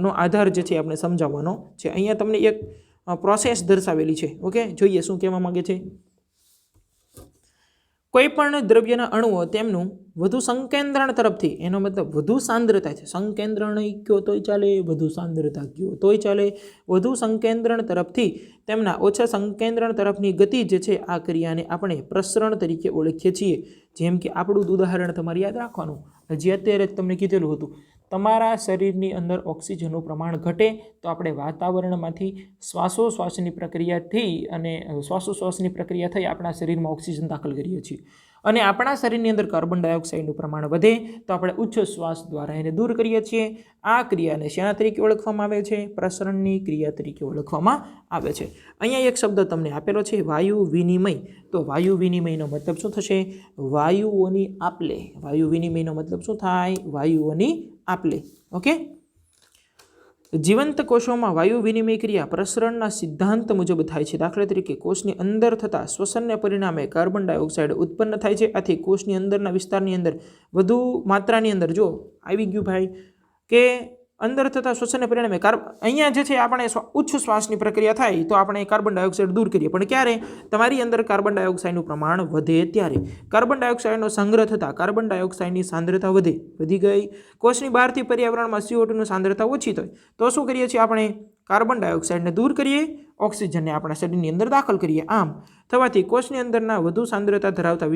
નો આધાર જે છે આપણે સમજાવવાનો છે. અહીંયા તમને એક પ્રોસેસ દર્શાવેલી છે. ઓકે, જોઈએ શું કહેવા માંગે છે. કોઈ પણ દ્રવ્યના અણુઓ તેમનું વધુ સંકેન્દ્રણ તરફથી, એનો મતલબ વધુ સાંદ્રતા છે, સંકેન્દ્રણ કયો તોય ચાલે, વધુ સાંદ્રતા કયો તોય ચાલે, વધુ સંકેન્દ્રણ તરફથી તેમના ઓછા સંકેન્દ્રણ તરફની ગતિ જે છે આ ક્રિયાને આપણે પ્રસરણ તરીકે ઓળખીએ છીએ. જેમ કે આપણું ઉદાહરણ તમારે યાદ રાખવાનું, હજી અત્યારે જ તમને કીધેલું હતું, તમારા શરીરની અંદર ઓક્સિજનનું પ્રમાણ ઘટે તો આપણે વાતાવરણમાંથી શ્વાસોશ્વાસની પ્રક્રિયાથી અને શ્વાસોશ્વાસની પ્રક્રિયા થઈ આપણા શરીરમાં ઓક્સિજન દાખલ કરીએ છીએ, અને આપણા શરીરની અંદર કાર્બન ડાયોક્સાઇડનું પ્રમાણ વધે તો આપણે ઉચ્છ્વાસ દ્વારા એને દૂર કરીએ છીએ. આ ક્રિયાને શેના તરીકે ઓળખવામાં આવે છે? પ્રસરણની ક્રિયા તરીકે ઓળખવામાં આવે છે. અહીંયા એક શબ્દ તમને આપેલો છે, વાયુ વિનિમય. તો વાયુ વિનિમયનો મતલબ શું થશે? વાયુઓની આપલે. વાયુ વિનિમયનો મતલબ શું થાય? વાયુઓની આપલે. ઓકે, જીવંત કોષોમાં વાયુ વિનિમય ક્રિયા પ્રસરણના સિદ્ધાંત મુજબ થાય છે. દાખલા તરીકે કોષની અંદર થતા શ્વસનને પરિણામે કાર્બન ડાયોક્સાઇડ ઉત્પન્ન થાય છે. આથી કોષની અંદરના વિસ્તારની અંદર વધુ માત્રાની અંદર જો આવી ગયું ભાઈ કે અંદર થતા શ્વસનને પરિણામે અહીંયા જે છે આપણે ઉચ્ચ શ્વાસની પ્રક્રિયા થાય તો આપણે કાર્બન ડાયોક્સાઇડ દૂર કરીએ, પણ ક્યારે? તમારી અંદર કાર્બન ડાયોક્સાઇડનું પ્રમાણ વધે ત્યારે. કાર્બન ડાયોક્સાઇડનો સંગ્રહ થતાં કાર્બન ડાયોક્સાઇડની સાંદ્રતા વધી ગઈ. કોષની બહારથી પર્યાવરણમાં CO2ની સાંદ્રતા ઓછી થઈ તો શું કરીએ છીએ? આપણે કાર્બન ડાયોક્સાઇડને દૂર કરીએ, ઓક્સિજનને આપણા શરીરની અંદર દાખલ કરીએ. આમ થવાથી કોષની અંદરના વધુ સાંદ્રતા ધરાવતા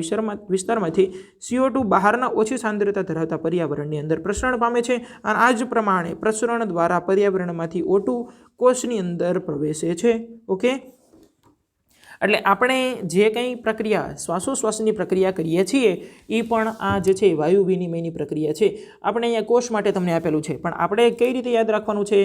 વિસ્તારમાંથી CO2 બહારના ઓછી સાંદ્રતા ધરાવતા પર્યાવરણની અંદર પ્રસરણ પામે છે, અને આ જ પ્રમાણે પ્રસરણ દ્વારા પર્યાવરણમાંથી O2 કોષની અંદર પ્રવેશે છે. ઓકે, એટલે આપણે જે કંઈ પ્રક્રિયા શ્વાસોશ્વાસની પ્રક્રિયા કરીએ છીએ એ પણ આ જે છે વાયુ વિનિમયની પ્રક્રિયા છે. આપણે અહીંયા કોષ માટે તમને આપેલું છે, પણ આપણે કઈ રીતે યાદ રાખવાનું છે?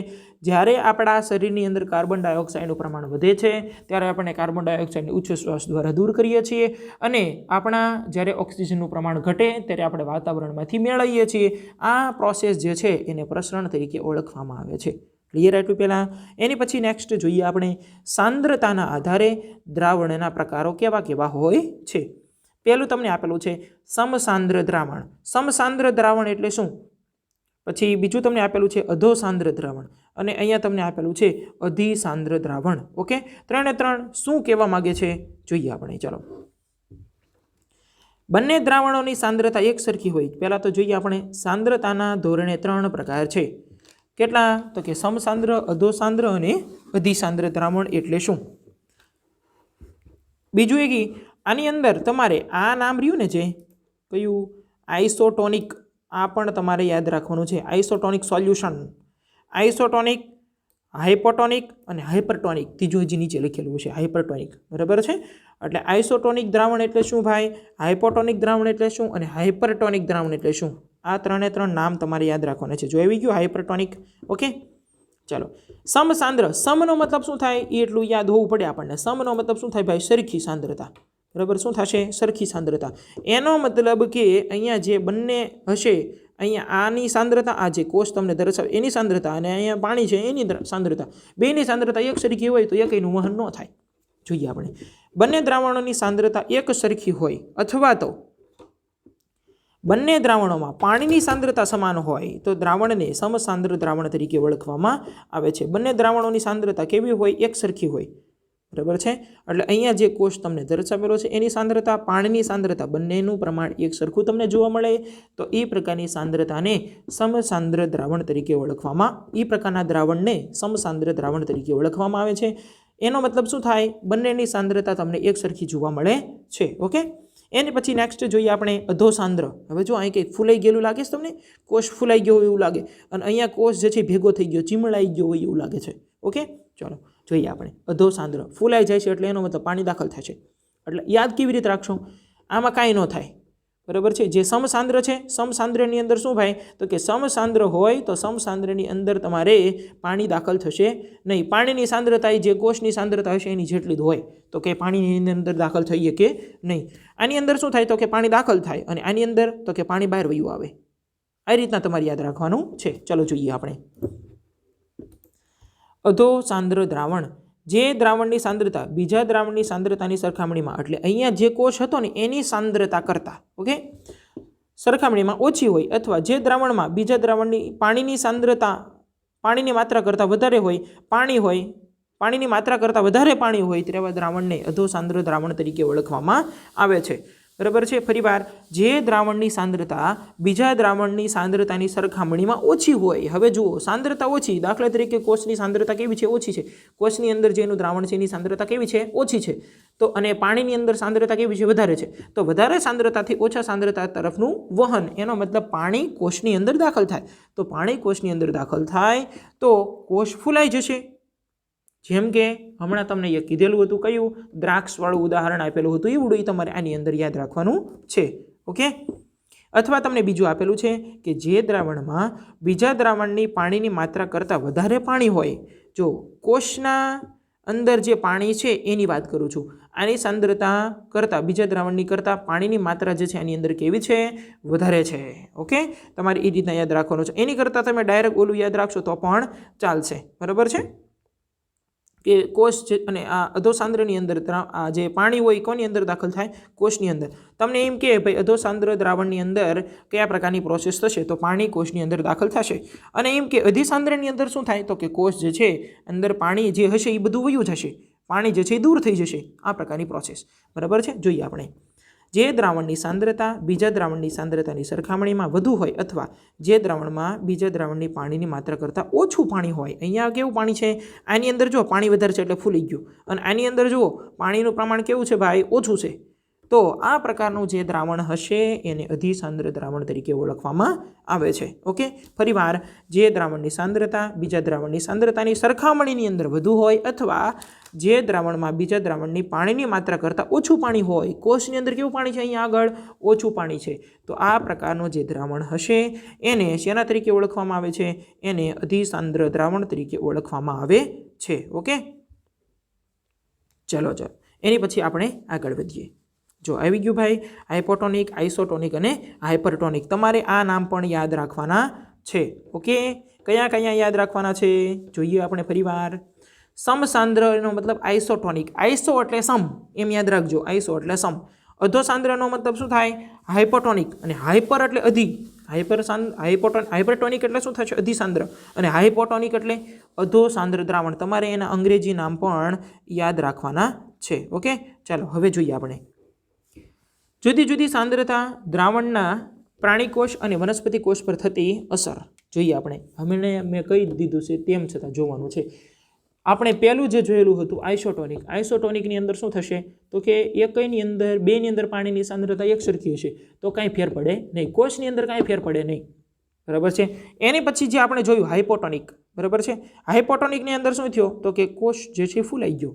જ્યારે આપણા શરીરની અંદર કાર્બન ડાયોક્સાઇડનું પ્રમાણ વધે છે ત્યારે આપણે કાર્બન ડાયોક્સાઇડને ઉચ્છ્વાસ દ્વારા દૂર કરીએ છીએ, અને આપણા જ્યારે ઓક્સિજનનું પ્રમાણ ઘટે ત્યારે આપણે વાતાવરણમાંથી મેળવીએ છીએ. આ પ્રોસેસ જે છે એને પ્રસરણ તરીકે ઓળખવામાં આવે છે. ક્લિયર? એટલું પહેલાં એની પછી નેક્સ્ટ જોઈએ આપણે સાંદ્રતાના આધારે દ્રાવણના પ્રકારો કેવા કેવા હોય છે. પહેલું તમને આપેલું છે સમસાંદ્ર દ્રાવણ. સમસાંદ્ર દ્રાવણ એટલે શું? પછી બીજું તમને આપેલું છે અધોસાંદ્ર દ્રાવણ, અને અહીંયા તમને આપેલું છે અધિસાંદ્ર દ્રાવણ. ઓકે, 3 શું કહેવા માગે છે જોઈએ આપણે. ચાલો, બંને દ્રાવણોની સાંદ્રતા એક સરખી હોય. પહેલાં તો જોઈએ આપણે સાંદ્રતાના ધોરણે 3 પ્રકાર છે. કેટલા? તો કે સમસાંદ્ર, અધોસાંદ્ર અને અધિસાંદ્ર દ્રાવણ એટલે શું? બીજું એક આની અંદર તમારે આ નામ રહ્યું ને જે કયું? આઇસોટોનિક. આ પણ તમારે યાદ રાખવાનું છે. આઇસોટોનિક સોલ્યુશન, આઇસોટોનિક, હાઇપોટોનિક અને હાઇપરટોનિક. ત્રીજું હજી નીચે લખેલું છે હાઇપરટોનિક. બરાબર છે? એટલે આઇસોટોનિક દ્રાવણ એટલે શું ભાઈ? હાઇપોટોનિક દ્રાવણ એટલે શું? અને હાઇપરટોનિક દ્રાવણ એટલે શું? આ 3 નામ તમારે યાદ રાખવાના છે. જો આવી ગયું હાઇપરટોનિક. ઓકે, ચાલો. સમસાંદ્ર, સમનો મતલબ શું થાય એ એટલું યાદ હોવું પડે આપણને. સમનો મતલબ શું થાય ભાઈ? સરખી સાંદ્રતા. બરાબર, શું થશે? સરખી સાંદ્રતા. એનો મતલબ કે અહીંયા જે બંને હશે, અહીંયા આની સાંદ્રતા, આ જે કોષ તમને દર્શાવે એની સાંદ્રતા, અને અહીંયા પાણી છે એની સાંદ્રતા, બેની સાંદ્રતા એક સરખી હોય તો એકનું વહન ન થાય. જોઈએ આપણે બંને દ્રાવણોની સાંદ્રતા એક સરખી હોય અથવા તો બંને દ્રાવણોમાં પાણીની સાંદ્રતા સમાન હોય તો દ્રાવણને સમસાંદ્ર દ્રાવણ તરીકે ઓળખવામાં આવે છે. બંને દ્રાવણોની સાંદ્રતા કેવી હોય? એક સરખી હોય. બરાબર છે? એટલે અહીંયા જે કોષ તમને દર્શાવેલો છે એની સાંદ્રતા, પાણીની સાંદ્રતા, બંનેનું પ્રમાણ એક સરખું તમને જોવા મળે તો એ પ્રકારની સાંદ્રતાને સમસાંદ્ર દ્રાવણ તરીકે ઓળખવામાં, એ પ્રકારના દ્રાવણને સમસાંદ્ર દ્રાવણ તરીકે ઓળખવામાં આવે છે. એનો મતલબ શું થાય? બંનેની સાંદ્રતા તમને એક સરખી જોવા મળે છે. ઓકે, એની પછી નેક્સ્ટ જોઈએ આપણે અધોસાંદ્ર. હવે જો અહીં કંઈક ફૂલાઈ ગયેલું લાગે છે તમને? કોષ ફૂલાઈ ગયો એવું લાગે, અને અહીંયા કોષ જે છે ભેગો થઈ ગયો, ચીમળાઈ ગયો હોય એવું લાગે છે. ઓકે, ચાલો જોઈએ આપણે અધોસાંદ્ર. ફૂલાઈ જાય છે એટલે એનો મતલબ પાણી દાખલ થાય છે. એટલે યાદ કેવી રીતે રાખશો? આમાં કાંઈ ન થાય. બરાબર છે। જે સમસાંદ્ર છે, સમસાંદ્રની અંદર શું ભાઈ તો કે સમસાંદ્ર હોય તો સમસાંદ્રની અંદર તમારે પાણી દાખલ થશે નહીં। પાણીની સાંદ્રતા જે કોષની સાંદ્રતા હશે એની જેટલી જ હોય તો કે પાણીની અંદર દાખલ થઈએ કે નહીં। આની અંદર શું થાય તો કે પાણી દાખલ થાય અને આની અંદર તો કે પાણી બહાર વયું આવે। આ રીતના તમારે યાદ રાખવાનું છે। ચલો જોઈએ આપણે અધો સાંદ્ર દ્રાવણ। જે દ્રાવણની સાંદ્રતા બીજા દ્રાવણની સાંદ્રતાની સરખામણીમાં એટલે અહીંયા જે કોષ હતો ને એની સાંદ્રતા કરતાં ઓકે સરખામણીમાં ઓછી હોય અથવા જે દ્રાવણમાં બીજા દ્રાવણની પાણીની સાંદ્રતા પાણીની માત્રા કરતાં વધારે હોય પાણીની માત્રા કરતાં વધારે પાણી હોય તેવા દ્રાવણને અધો સાંદ્ર દ્રાવણ તરીકે ઓળખવામાં આવે છે। બરાબર છે। ફરીવાર જે દ્રાવણની સાંદ્રતા બીજા દ્રાવણની સાંદ્રતાની સરખામણીમાં ઓછી હોય। હવે જુઓ સાંદ્રતા ઓછી દાખલા તરીકે કોષની સાંદ્રતા કેવી છે ઓછી છે, કોષની અંદર જેનું દ્રાવણ છે એની સાંદ્રતા કેવી છે ઓછી છે તો અને પાણીની અંદર સાંદ્રતા કેવી છે વધારે છે તો વધારે સાંદ્રતાથી ઓછા સાંદ્રતા તરફનું વહન એનો મતલબ પાણી કોષની અંદર દાખલ થાય તો પાણી કોષની અંદર દાખલ થાય તો કોષ ફૂલાઈ જશે। જેમ કે હમણાં તમને એ કીધેલું હતું કયું દ્રાક્ષવાળું ઉદાહરણ આપેલું હતું એવડું તમારે આની અંદર યાદ રાખવાનું છે ઓકે। અથવા તમને બીજું આપેલું છે કે જે દ્રાવણમાં બીજા દ્રાવણની પાણીની માત્રા કરતાં વધારે પાણી હોય જો કોષના અંદર જે પાણી છે એની વાત કરું છું આની સાંદ્રતા કરતાં બીજા દ્રાવણની કરતાં પાણીની માત્રા જે છે આની અંદર કેવી છે વધારે છે ઓકે। તમારે એ રીતના યાદ રાખવાનું છે। એની કરતાં તમે ડાયરેક્ટ ઓલું યાદ રાખશો તો પણ ચાલશે બરાબર છે કે કોષ છે અને આ અધોસાંદ્રની અંદર આ જે પાણી હોય કોની અંદર દાખલ થાય કોષની અંદર। તમને એમ કે ભાઈ અધોસાંદ્ર દ્રાવણની અંદર કયા પ્રકારની પ્રોસેસ થશે તો પાણી કોષની અંદર દાખલ થશે અને એમ કે અધિસાંદ્રની અંદર શું થાય તો કે કોષ જે છે અંદર પાણી જે હશે એ બધું વયું જશે, પાણી જે છે એ દૂર થઈ જશે। આ પ્રકારની પ્રોસેસ બરાબર છે। જોઈએ આપણે જે દ્રાવણની સાંદ્રતા બીજા દ્રાવણની સાંદ્રતાની સરખામણીમાં વધુ હોય અથવા જે દ્રાવણમાં બીજા દ્રાવણની પાણીની માત્રા કરતાં ઓછું પાણી હોય। અહીંયા કેવું પાણી છે આની અંદર જો પાણી વધારે છે એટલે ફૂલી ગયું અને આની અંદર જુઓ પાણીનું પ્રમાણ કેવું છે ભાઈ ઓછું છે તો આ પ્રકારનું જે દ્રાવણ હશે એને અધિસાંદ્ર દ્રાવણ તરીકે ઓળખવામાં આવે છે ઓકે। ફરીવાર જે દ્રાવણની સાંદ્રતા બીજા દ્રાવણની સાંદ્રતાની સરખામણીની અંદર વધુ હોય અથવા જે દ્રાવણમાં બીજા દ્રાવણની પાણીની માત્રા કરતાં ઓછું પાણી હોય કોષની અંદર કેવું પાણી છે અહીંયા આગળ ઓછું પાણી છે તો આ પ્રકારનું જે દ્રાવણ હશે એને શેના તરીકે ઓળખવામાં આવે છે એને અધિસાંદ્ર દ્રાવણ તરીકે ઓળખવામાં આવે છે ઓકે। ચલો એની પછી આપણે આગળ વધીએ। જો આવી ગયું ભાઈ હાઇપોટોનિક, આઇસોટોનિક અને હાઇપરટોનિક। તમારે આ નામ પણ યાદ રાખવાના છે ઓકે। કયા કયા યાદ રાખવાના છે જોઈએ આપણે ફરીવાર। સમસાંદ્રનો મતલબ આઇસોટોનિક, આઇસો એટલે સમ એમ યાદ રાખજો, આઇસો એટલે સમ। અધોસાંદ્રનો મતલબ શું થાય હાઇપોટોનિક અને હાઇપર એટલે અધિ, હાઇપરટોનિક એટલે શું થશે અધિસાંદ્ર અને હાઇપોટોનિક એટલે અધોસાંદ્ર દ્રાવણ। તમારે એના અંગ્રેજી નામ પણ યાદ રાખવાના છે ઓકે। ચાલો હવે જોઈએ આપણે જુદી જુદી સાંદ્રતા દ્રાવણના પ્રાણીકોષ અને વનસ્પતિ કોષ પર થતી અસર જોઈએ આપણે। હમણાં મેં કહી દીધું છે તેમ છતાં જોવાનું છે। આપણે પહેલું જે જોયેલું હતું આઇસોટોનિક, આઇસોટોનિકની અંદર શું થશે તો કે એકની અંદર બેની અંદર પાણીની સાંદ્રતા એક સરખી હશે તો કાંઈ ફેર પડે નહીં, કોષની અંદર કાંઈ ફેર પડે નહીં બરાબર છે। એની પછી જે આપણે જોયું હાઇપોટોનિક બરાબર છે। હાઇપોટોનિકની અંદર શું થયો તો કે કોષ જે છે ફૂલાઈ ગયો,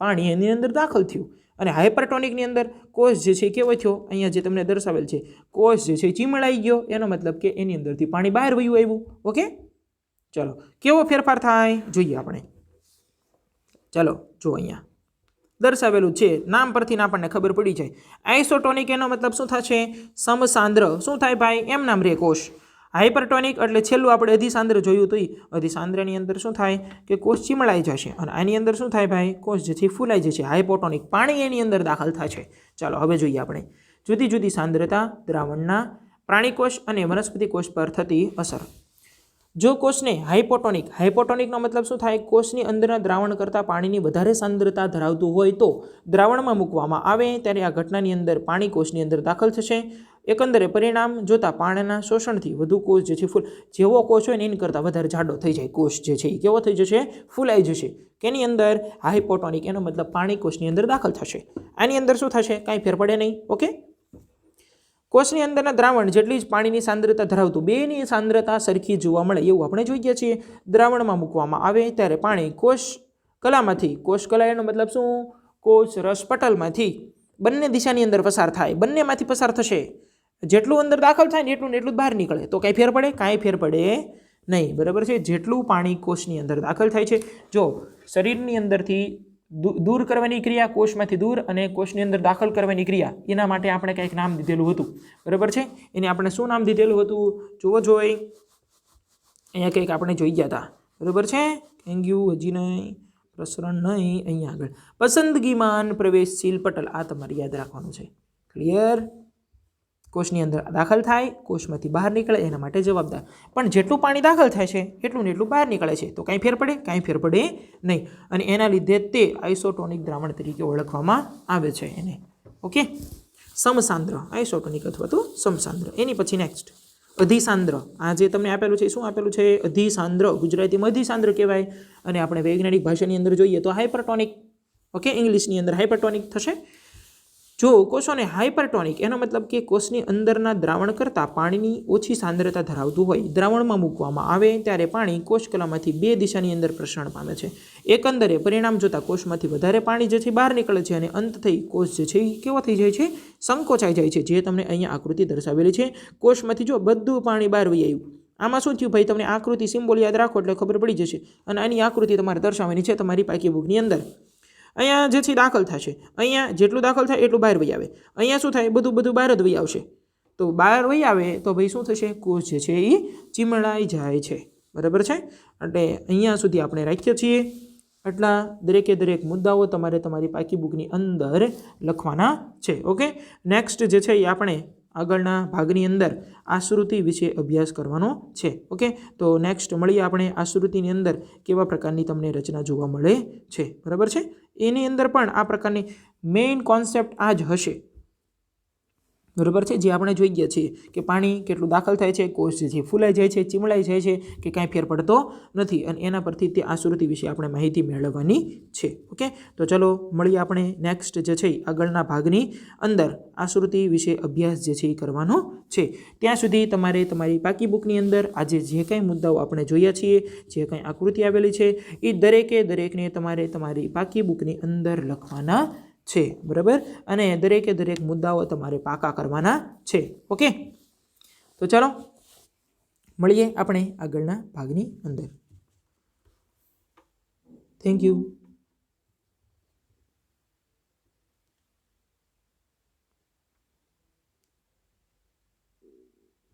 પાણી એની અંદર દાખલ થયું અને હાઇપરટોનિકની અંદર કોષ જે છે કેવો થયો અહીંયા જે તમને દર્શાવેલ છે કોષ જે છે ચીમળાઈ ગયો એનો મતલબ કે એની અંદરથી પાણી બહાર વયું આવ્યું ઓકે। ચલો કેવો ફેરફાર થાય જોઈએ આપણે। ચાલો જો અહીંયા દર્શાવેલું છે નામ પરથી આપણને ખબર પડી જાય। આઇસોટોનિક એનો મતલબ શું થશે સમસાંદ્ર, શું થાય ભાઈ એમ નામ રે કોષ। હાઇપરટોનિક એટલે છેલ્લું આપણે અધિસાંદ્ર જોયું હતું અધિસાંદ્રની અંદર શું થાય કે કોષ ચીમળાઈ જશે અને આની અંદર શું થાય ભાઈ કોષ જે છે ફૂલાઈ જશે, હાઇપોટોનિક પાણી એની અંદર દાખલ થશે। ચાલો હવે જોઈએ આપણે જુદી જુદી સાંદ્રતા દ્રાવણના પ્રાણીકોષ અને વનસ્પતિ કોષ પર થતી અસર। જો કોષને હાઇપોટોનિક, હાઇપોટોનિકનો મતલબ શું થાય કોષની અંદરના દ્રાવણ કરતાં પાણીની વધારે સાંદ્રતા ધરાવતું હોય તો દ્રાવણમાં મૂકવામાં આવે ત્યારે આ ઘટનાની અંદર પાણી કોષની અંદર દાખલ થશે। એકંદરે પરિણામ જોતાં પાણીના શોષણથી વધુ કોષ જે છે જેવો કોષ હોય ને એની કરતાં વધારે જાડો થઈ જાય, કોષ જે છે એ કેવો થઈ જશે ફૂલાઈ જશે કેની અંદર હાઇપોટોનિક, એનો મતલબ પાણી કોષની અંદર દાખલ થશે। આની અંદર શું થશે કાંઈ ફેર પડે નહીં ઓકે। કોષની અંદરના દ્રાવણ જેટલી જ પાણીની સાંદ્રતા ધરાવતું બેની સાંદ્રતા સરખી જોવા મળે એવું આપણે જોઈએ છીએ। દ્રાવણમાં મૂકવામાં આવે ત્યારે પાણી કોષ કલામાંથી, કોષ કલા એનો મતલબ શું કોષ રસ પટલમાંથી બંને દિશાની અંદર પસાર થાય, બંનેમાંથી પસાર થશે જેટલું અંદર દાખલ થાય ને એટલું ને એટલું બહાર નીકળે. તો કાંઈ ફેર પડે? કાંઈ ફેર પડે નહીં. બરાબર છે. જેટલું પાણી કોષની અંદર દાખલ થાય છે, જો શરીરની અંદરથી દૂર કરવાની ક્રિયા, કોષમાંથી દૂર અને કોષની અંદર દાખલ કરવાની ક્રિયા, એના માટે આપણે કંઈક નામ દીધેલું હતું. બરાબર છે. એને આપણે શું નામ દીધેલું હતું? જુઓ જોઈ, અહીંયા કંઈક આપણે જોઈ ગયા હતા. બરાબર છે. Thank you. હજી નહીં, પ્રસરણ નહીં, અહીંયા આગળ પસંદગીમાન પ્રવેશશીલ પટલ. આ તમારે યાદ રાખવાનું છે. ક્લિયર? કોષની અંદર દાખલ થાય, કોષમાંથી બહાર નીકળે, એના માટે જવાબદાર. પણ જેટલું પાણી દાખલ થાય છે એટલું ને એટલું બહાર નીકળે છે. તો કાંઈ ફેર પડે? કાંઈ ફેર પડે નહીં. અને એના લીધે તે આઇસોટોનિક દ્રાવણ તરીકે ઓળખવામાં આવે છે એને. ઓકે. સમસાંદ્ર, આઇસોટોનિક અથવા તો સમસાંદ્ર. એની પછી નેક્સ્ટ અધિસાંદ્ર. આ જે તમને આપેલું છે શું આપેલું છે? અધિસાંદ્ર. ગુજરાતીમાં અધિસાંદ્ર કહેવાય અને આપણે વૈજ્ઞાનિક ભાષાની અંદર જોઈએ તો હાઇપરટોનિક. ઓકે. ઇંગ્લિશની અંદર હાઇપરટોનિક થશે. જો કોષોને હાઇપરટોનિક, એનો મતલબ કે કોષની અંદરના દ્રાવણ કરતાં પાણીની ઓછી સાંદ્રતા ધરાવતું હોય, દ્રાવણમાં મૂકવામાં આવે ત્યારે પાણી કોષકલામાંથી બે દિશાની અંદર પ્રસરણ પામે છે. એકંદરે પરિણામ જોતાં કોષમાંથી વધારે પાણી જે છે બહાર નીકળે છે અને અંત થઈ કોષ જે છે એ કેવો થઈ જાય છે? સંકોચાઈ જાય છે. જે તમને અહીંયા આકૃતિ દર્શાવેલી છે. કોષમાંથી જો બધું પાણી બહાર વહી આવ્યું. આમાં શું થયું ભાઈ? તમને આકૃતિ સિમ્બોલ યાદ રાખો એટલે ખબર પડી જશે. અને આની આકૃતિ તમારે દર્શાવવાની છે તમારી પાકી બુકની અંદર. અહીંયા જે છે દાખલ થશે, અહીંયા જેટલું દાખલ થાય એટલું બહાર વહી આવે. અહીંયા શું થાય? બધું બહાર જ વહી આવશે. તો બહાર વહી આવે તો ભાઈ શું થશે? કોષ જે છે એ ચીમળાઈ જાય છે. બરાબર છે. એટલે અહીંયા સુધી આપણે રાખીએ છીએ. એટલા દરેકે દરેક મુદ્દાઓ તમારે તમારી પાકી બુકની અંદર લખવાના છે. ઓકે. નેક્સ્ટ જે છે એ આપણે આગળના ભાગની અંદર આશ્રુતિ વિશે અભ્યાસ કરવાનો છે. ઓકે. તો નેક્સ્ટ મળીએ આપણે આશ્રુતિની અંદર કેવા પ્રકારની તમને રચના જોવા મળે છે. બરાબર છે. એની અંદર પણ આ પ્રકારની મેઇન કોન્સેપ્ટ આ જ હશે. બરાબર છે. જે આપણે જોઈ ગયા છીએ કે પાણી કેટલું દાખલ થાય છે, કોષ જે છે ફૂલાઈ જાય છે, ચીમળાઈ જાય છે કે કાંઈ ફેર પડતો નથી. અને એના પરથી તે આશ્રુતિ વિશે આપણે માહિતી મેળવવાની છે. ઓકે. તો ચલો મળીએ આપણે નેક્સ્ટ જે છે આગળના ભાગની અંદર આશ્રુતિ વિશે અભ્યાસ જે છે એ કરવાનો છે. ત્યાં સુધી તમારે તમારી પાકી બુકની અંદર આજે જે કંઈ મુદ્દાઓ આપણે જોયા છીએ, જે કંઈ આકૃતિ આવેલી છે, એ દરેકે દરેકને તમારે તમારી પાકી બુકની અંદર લખવાના છે. બરાબર. અને દરેકે દરેક મુદ્દાઓ તમારે પાકા કરવાના છે. ઓકે. તો ચાલો મળીએ આપણે આગળના ભાગની અંદર. Thank you.